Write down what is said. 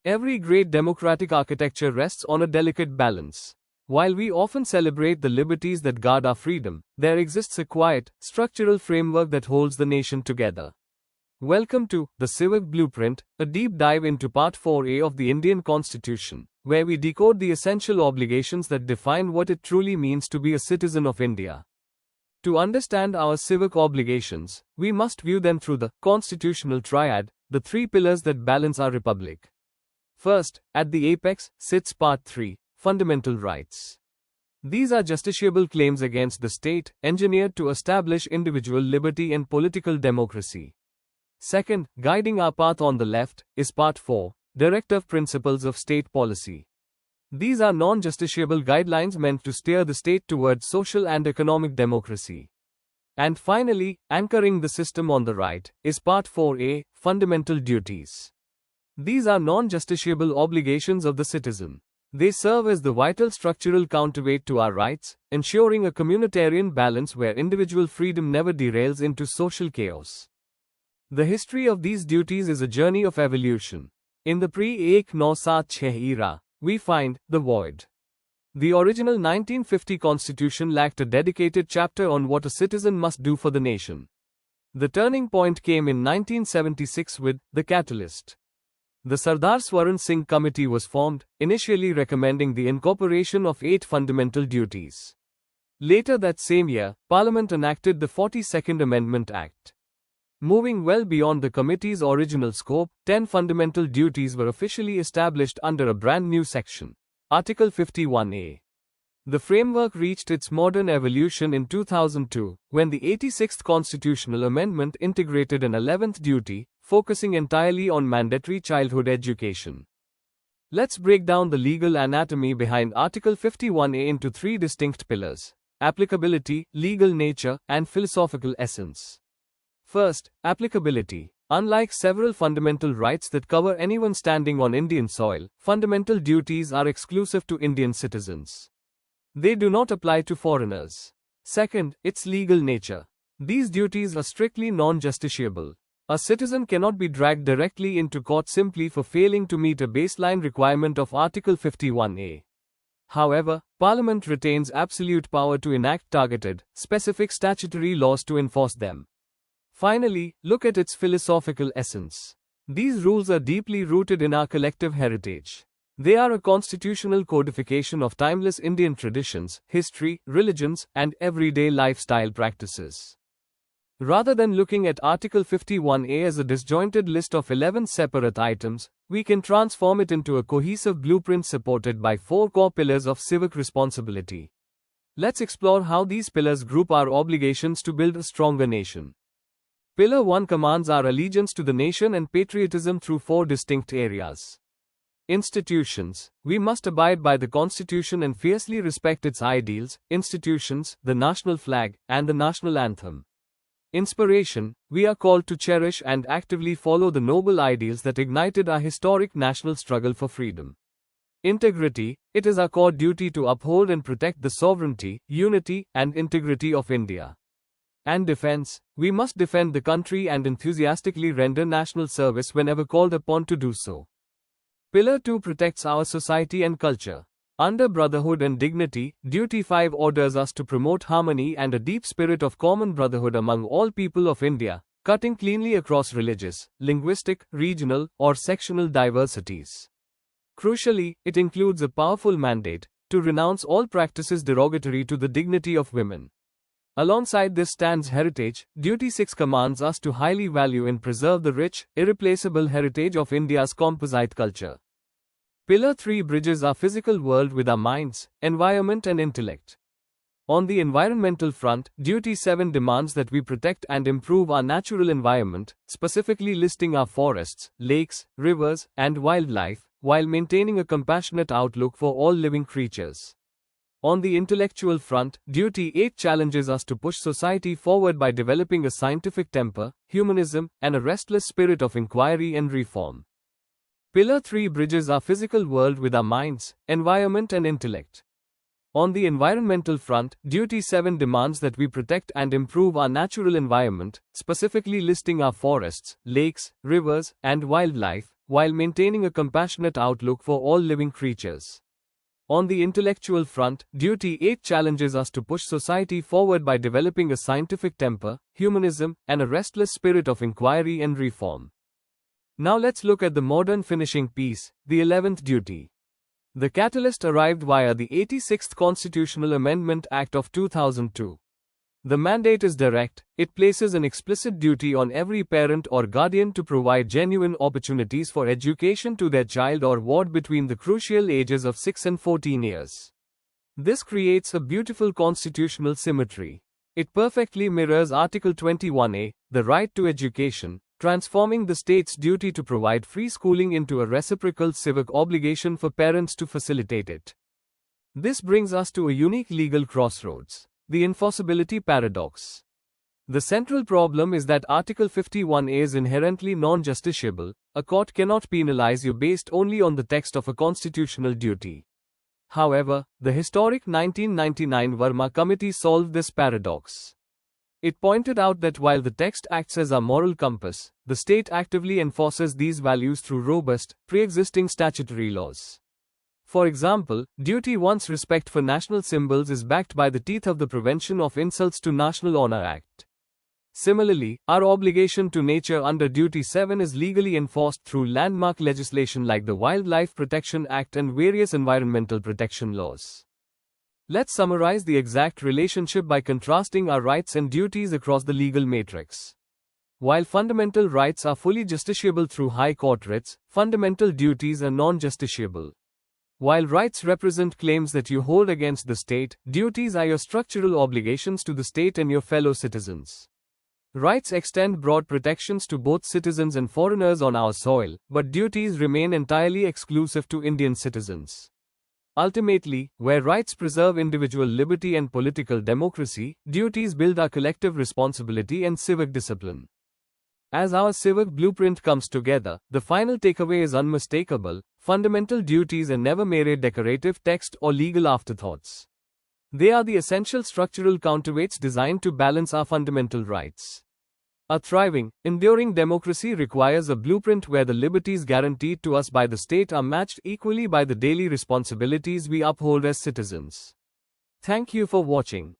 Every great democratic architecture rests on a delicate balance. While we often celebrate the liberties that guard our freedom, there exists a quiet, structural framework that holds the nation together. Welcome to the Civic Blueprint, a deep dive into Part 4A of the Indian Constitution, where we decode the essential obligations that define what it truly means to be a citizen of India. To understand our civic obligations, we must view them through the Constitutional Triad, the three pillars that balance our republic. First, at the apex, sits Part 3, Fundamental Rights. These are justiciable claims against the state, engineered to establish individual liberty and political democracy. Second, guiding our path on the left, is Part 4, Directive Principles of State Policy. These are non-justiciable guidelines meant to steer the state towards social and economic democracy. And finally, anchoring the system on the right, is Part 4A, Fundamental Duties. These are non-justiciable obligations of the citizen. They serve as the vital structural counterweight to our rights, ensuring a communitarian balance where individual freedom never derails into social chaos. The history of these duties is a journey of evolution. In the pre-1976 era, we find the void. The original 1950 Constitution lacked a dedicated chapter on what a citizen must do for the nation. The turning point came in 1976 with the catalyst. The Sardar Swaran Singh Committee was formed, initially recommending the incorporation of 8 fundamental duties. Later that same year, Parliament enacted the 42nd Amendment Act. Moving well beyond the committee's original scope, 10 fundamental duties were officially established under a brand new section, Article 51A. The framework reached its modern evolution in 2002, when the 86th Constitutional Amendment integrated an 11th duty, focusing entirely on mandatory childhood education. Let's break down the legal anatomy behind Article 51A into 3 distinct pillars: applicability, legal nature, and philosophical essence. First, applicability. Unlike several fundamental rights that cover anyone standing on Indian soil, fundamental duties are exclusive to Indian citizens. They do not apply to foreigners. Second, its legal nature. These duties are strictly non-justiciable. A citizen cannot be dragged directly into court simply for failing to meet a baseline requirement of Article 51A. However, Parliament retains absolute power to enact targeted, specific statutory laws to enforce them. Finally, look at its philosophical essence. These rules are deeply rooted in our collective heritage. They are a constitutional codification of timeless Indian traditions, history, religions, and everyday lifestyle practices. Rather than looking at Article 51A as a disjointed list of 11 separate items, we can transform it into a cohesive blueprint supported by 4 core pillars of civic responsibility. Let's explore how these pillars group our obligations to build a stronger nation. Pillar 1 commands our allegiance to the nation and patriotism through 4 distinct areas. Institutions. We must abide by the Constitution and fiercely respect its ideals, institutions, the national flag, and the national anthem. Inspiration. We are called to cherish and actively follow the noble ideals that ignited our historic national struggle for freedom. Integrity. It is our core duty to uphold and protect the sovereignty, unity, and integrity of India. And defense. We must defend the country and enthusiastically render national service whenever called upon to do so. Pillar 2 protects our society and culture. Under brotherhood and dignity, Duty 5 orders us to promote harmony and a deep spirit of common brotherhood among all people of India, cutting cleanly across religious, linguistic, regional, or sectional diversities. Crucially, it includes a powerful mandate to renounce all practices derogatory to the dignity of women. Alongside this stands heritage. Duty 6 commands us to highly value and preserve the rich, irreplaceable heritage of India's composite culture. Pillar 3 bridges our physical world with our minds, environment and intellect. On the environmental front, Duty 7 demands that we protect and improve our natural environment, specifically listing our forests, lakes, rivers, and wildlife, while maintaining a compassionate outlook for all living creatures. On the intellectual front, Duty 8 challenges us to push society forward by developing a scientific temper, humanism, and a restless spirit of inquiry and reform. Pillar 3 bridges our physical world with our minds, environment and intellect. On the environmental front, Duty 7 demands that we protect and improve our natural environment, specifically listing our forests, lakes, rivers, and wildlife, while maintaining a compassionate outlook for all living creatures. On the intellectual front, Duty 8 challenges us to push society forward by developing a scientific temper, humanism, and a restless spirit of inquiry and reform. Now let's look at the modern finishing piece, the 11th duty. The catalyst arrived via the 86th Constitutional Amendment Act of 2002. The mandate is direct. It places an explicit duty on every parent or guardian to provide genuine opportunities for education to their child or ward between the crucial ages of 6 and 14 years. This creates a beautiful constitutional symmetry. It perfectly mirrors Article 21A, the right to education, transforming the state's duty to provide free schooling into a reciprocal civic obligation for parents to facilitate it. This brings us to a unique legal crossroads, the enforceability paradox. The central problem is that Article 51A is inherently non-justiciable. A court cannot penalize you based only on the text of a constitutional duty. However, the historic 1999 Verma Committee solved this paradox. It pointed out that while the text acts as a moral compass, the state actively enforces these values through robust, pre-existing statutory laws. For example, Duty 1's respect for national symbols is backed by the teeth of the Prevention of Insults to National Honor Act. Similarly, our obligation to nature under Duty 7 is legally enforced through landmark legislation like the Wildlife Protection Act and various environmental protection laws. Let's summarize the exact relationship by contrasting our rights and duties across the legal matrix. While fundamental rights are fully justiciable through high court writs, fundamental duties are non-justiciable. While rights represent claims that you hold against the state, duties are your structural obligations to the state and your fellow citizens. Rights extend broad protections to both citizens and foreigners on our soil, but duties remain entirely exclusive to Indian citizens. Ultimately, where rights preserve individual liberty and political democracy, duties build our collective responsibility and civic discipline. As our civic blueprint comes together, the final takeaway is unmistakable: fundamental duties are never mere decorative text or legal afterthoughts. They are the essential structural counterweights designed to balance our fundamental rights. A thriving, enduring democracy requires a blueprint where the liberties guaranteed to us by the state are matched equally by the daily responsibilities we uphold as citizens. Thank you for watching.